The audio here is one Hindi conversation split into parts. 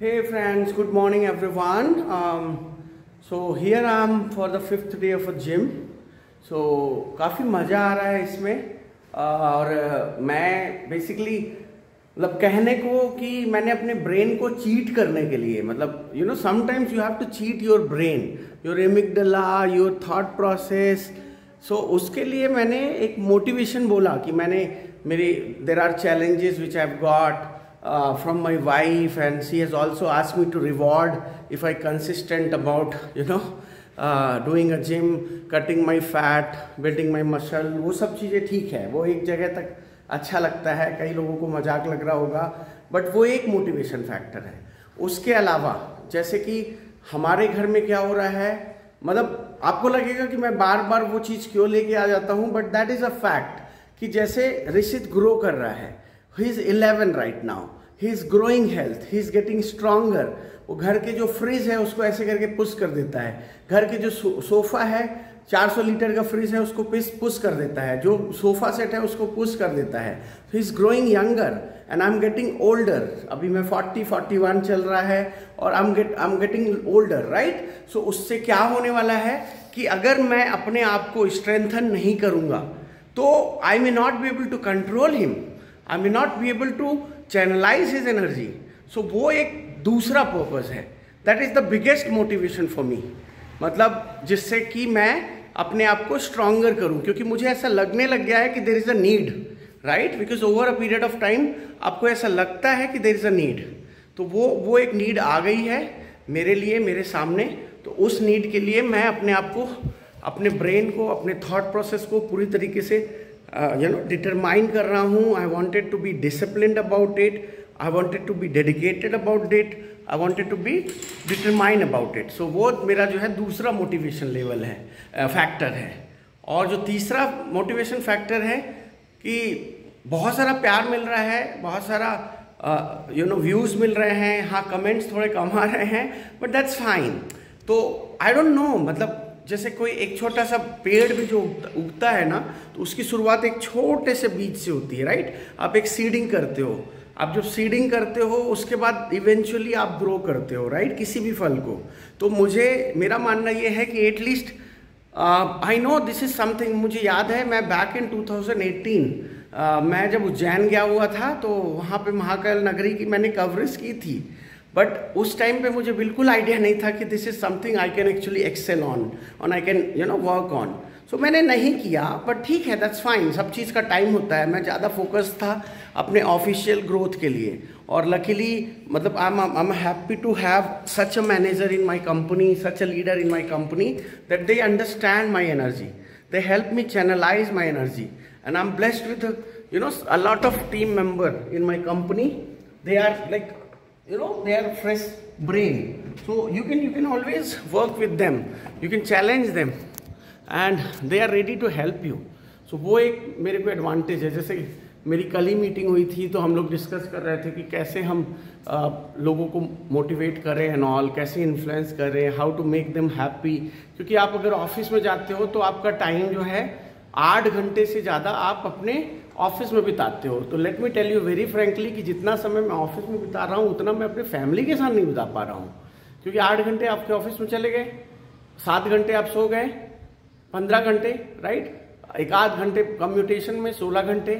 Hey friends, good morning everyone. So here I am for the 5th day of a gym. So काफ़ी मज़ा आ रहा है इसमें और मैं बेसिकली मतलब कहने को कि मैंने अपने ब्रेन को चीट करने के लिए मतलब sometimes you have to cheat your brain, your amygdala, your thought process. So उसके लिए मैंने एक मोटिवेशन बोला कि there are challenges which I have got from my wife, and she has also asked me to reward if I consistent about doing a gym, cutting my fat, building my muscle. वो सब चीज़ें ठीक है, वो एक जगह तक अच्छा लगता है, कई लोगों को मजाक लग रहा होगा, बट वो एक मोटिवेशन फैक्टर है. उसके अलावा जैसे कि हमारे घर में क्या हो रहा है, मतलब आपको लगेगा कि मैं बार बार वो चीज़ क्यों लेके आ जाता हूँ, but that is a fact कि जैसे ऋषित ग्रो कर रहा है. He is 11 right now. He is growing health. He is getting stronger. वो घर के जो फ्रिज है उसको ऐसे करके पुश कर देता है. घर के जो सोफा है 400 लीटर का फ्रिज है उसको पुश कर देता है. जो सोफा सेट है उसको पुश कर देता है. He is growing younger and I'm getting older. अभी मैं 41 चल रहा है और I'm getting older, right? So उससे क्या होने वाला है कि अगर मैं अपने आप को स्ट्रेंथन नहीं करूँगा तो I may not be able to control him. I may not be able to channelize his energy. So वो एक दूसरा पर्पस है. That is the biggest motivation for me. मतलब जिससे कि मैं अपने आप को स्ट्रॉन्गर करूं, क्योंकि मुझे ऐसा लगने लग गया है कि there is a need, right? Because over a period of time आपको ऐसा लगता है कि there is a need. तो वो एक नीड आ गई है मेरे लिए, मेरे सामने. तो उस नीड के लिए मैं अपने आप को, अपने ब्रेन को, अपने थॉट प्रोसेस को पूरी तरीके से डिटरमाइन कर रहा हूँ. I wanted to be disciplined about it, I wanted to be dedicated about it, I wanted to be determine about it. So वो मेरा जो है दूसरा मोटिवेशन लेवल है, फैक्टर है. और जो तीसरा मोटिवेशन फैक्टर है कि बहुत सारा प्यार मिल रहा है, बहुत सारा व्यूज़ मिल रहे हैं. हाँ, कमेंट्स थोड़े कम आ रहे हैं, बट दैट्स फाइन. तो आई डोंट नो, मतलब जैसे कोई एक छोटा सा पेड़ भी जो उगता है ना, तो उसकी शुरुआत एक छोटे से बीज से होती है, राइट? आप एक सीडिंग करते हो. आप जब सीडिंग करते हो उसके बाद इवेंचुअली आप ग्रो करते हो, राइट? किसी भी फल को. तो मेरा मानना ये है कि at least I know this is something. मुझे याद है मैं बैक इन 2018 मैं जब उज्जैन गया हुआ था तो वहाँ पे महाकाल नगरी की मैंने कवरेज की थी. बट उस टाइम पे मुझे बिल्कुल आइडिया नहीं था कि this is something I can actually excel on I can work on. So मैंने नहीं किया, बट ठीक है, दैट्स फाइन. सब चीज़ का टाइम होता है. मैं ज़्यादा फोकस था अपने ऑफिशियल ग्रोथ के लिए. और लकीली मतलब I am happy to have such a manager in my company, such a leader in my company that they understand my energy, they help me channelise my energy, and I am blessed with a lot of team member in my company. They are like they are fresh brain, so you can always work with them, you can challenge them and they are ready to help you. So वो एक मेरे को एडवांटेज है. जैसे मेरी कल ही मीटिंग हुई थी तो हम लोग डिस्कस कर रहे थे कि कैसे हम लोगों को मोटिवेट करें एंड ऑल, कैसे इन्फ्लुएंस करें, how to make them happy. क्योंकि आप अगर ऑफिस में जाते हो तो आपका टाइम जो है 8 घंटे से ज़्यादा आप अपने ऑफिस में बिताते हो. तो let me tell you very frankly कि जितना समय मैं ऑफिस में बिता रहा हूँ उतना मैं अपने फैमिली के साथ नहीं बिता पा रहा हूँ. क्योंकि 8 घंटे आपके ऑफिस में चले गए, 7 घंटे आप सो गए, 15 घंटे, राइट? एक आध घंटे कम्यूटेशन में, 16 घंटे.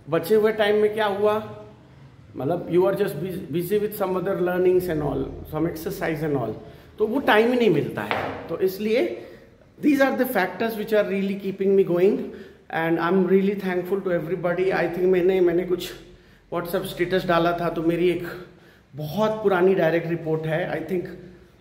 बचे हुए टाइम में क्या हुआ, मतलब you are just busy with some other learnings and all, some exercise and all. तो वो टाइम ही नहीं मिलता है. तो इसलिए these are the factors which are really keeping me going and I'm really thankful to everybody. I think मैंने कुछ WhatsApp स्टेटस डाला था तो मेरी एक बहुत पुरानी डायरेक्ट रिपोर्ट है, I think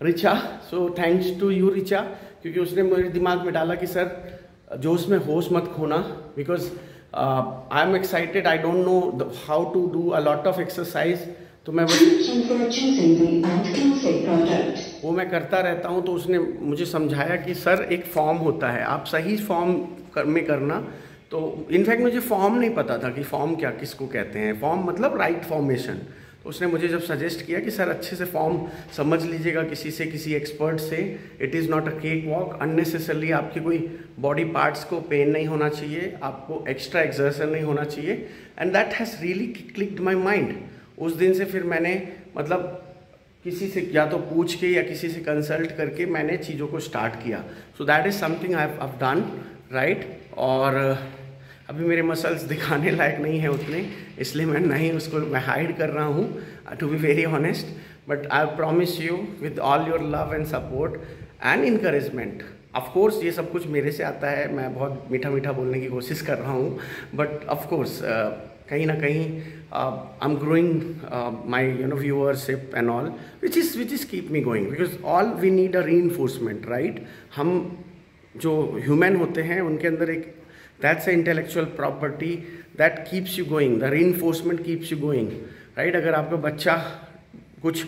Richa. So thanks to you Richa, क्योंकि उसने मेरे दिमाग में डाला कि सर जोश में होश मत खोना, because I am excited. I don't know how to do a lot of exercise. तो मैं वो मैं करता रहता हूँ. तो उसने मुझे समझाया कि सर एक फॉर्म होता है, आप सही फॉर्म में करना. तो इनफैक्ट मुझे फॉर्म नहीं पता था कि फॉर्म क्या किसको कहते हैं. फॉर्म मतलब राइट फॉर्मेशन. तो उसने मुझे जब सजेस्ट किया कि सर अच्छे से फॉर्म समझ लीजिएगा किसी से, किसी एक्सपर्ट से. It is not a cake walk. Unnecessarily आपके कोई बॉडी पार्ट्स को पेन नहीं होना चाहिए, आपको एक्स्ट्रा एक्सर्शन नहीं होना चाहिए. And that has really clicked my mind. उस दिन से फिर मैंने मतलब किसी से या तो पूछ के या किसी से कंसल्ट करके मैंने चीज़ों को स्टार्ट किया। So that is something I have done, right. और अभी मेरे मसल्स दिखाने लायक नहीं है उतने, इसलिए मैं हाइड कर रहा हूँ, to be very honest. But I promise you with all your love and support and encouragement, of course ये सब कुछ मेरे से आता है, मैं बहुत मीठा मीठा बोलने की कोशिश कर रहा हूँ, बट ऑफकोर्स कहीं ना कहीं I am growing my viewership and all, which is keep me going, because all we need a reinforcement, right. हम जो ह्यूमन होते हैं उनके अंदर एक that's a intellectual property that keeps you going, the reinforcement keeps you going, right. अगर आपका बच्चा कुछ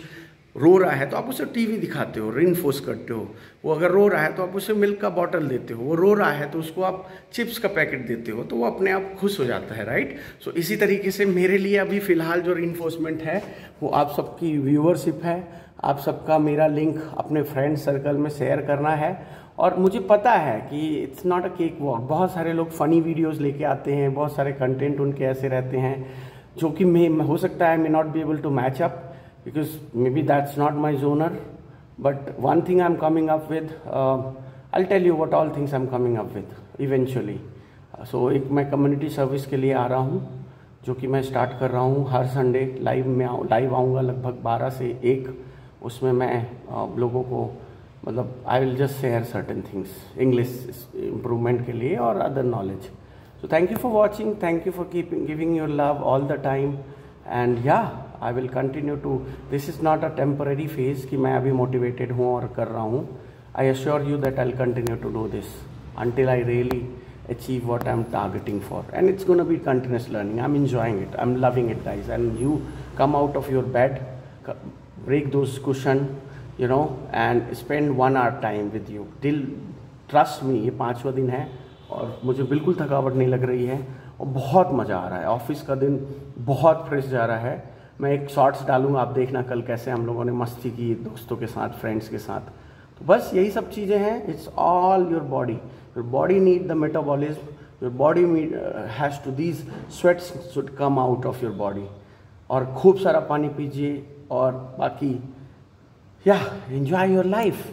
रो रहा है तो आप उसे टीवी दिखाते हो, रीइंफोर्स करते हो। वो अगर रो रहा है तो आप उसे मिल्क का बॉटल देते हो। वो रो रहा है तो उसको आप चिप्स का पैकेट देते हो, तो वो अपने आप खुश हो जाता है, राइट। सो इसी तरीके से मेरे लिए अभी फ़िलहाल जो रीइंफोर्समेंट है वो आप सबकी व्यूअरशिप है, आप सबका मेरा लिंक अपने फ्रेंड सर्कल में शेयर करना है। और मुझे पता है कि it's not a cake walk, बहुत सारे लोग फ़नी वीडियोज़ लेके आते हैं, बहुत सारे कंटेंट उनके ऐसे रहते हैं जो कि हो सकता है may not be able to match up, because maybe that's not my genre, but one thing I'm coming up with, I'll tell you what all things I'm coming up with eventually. So एक मैं कम्युनिटी सर्विस के लिए आ रहा हूँ, जो कि मैं स्टार्ट कर रहा हूँ हर संडे लाइव आऊँगा लगभग 12 से 1। उसमें मैं लोगों को मतलब I will just share certain things English improvement के लिए और other knowledge. So thank you for watching, thank you for giving your love all the time, and या I will continue to, this is not a temporary phase कि मैं अभी motivated हूँ और कर रहा हूँ। I assure you that I'll continue to do this until I really achieve what I'm targeting for, and it's going to be continuous learning. I'm enjoying it, I'm loving it, guys. And you come out of your bed, break those cushion, and spend 1 hour time with you. Trust me, ये 5वां दिन है और मुझे बिल्कुल थकावट नहीं लग रही है और बहुत मज़ा आ रहा है। ऑफिस का दिन बहुत फ्रेश जा रहा है। मैं एक शॉर्ट्स डालूंगा, आप देखना कल कैसे हम लोगों ने मस्ती की दोस्तों के साथ, फ्रेंड्स के साथ। तो बस यही सब चीज़ें हैं। It's all your body need the metabolism, your body has to, these sweats should come out of your body. और खूब सारा पानी पीजिए और बाकी एंजॉय योर लाइफ।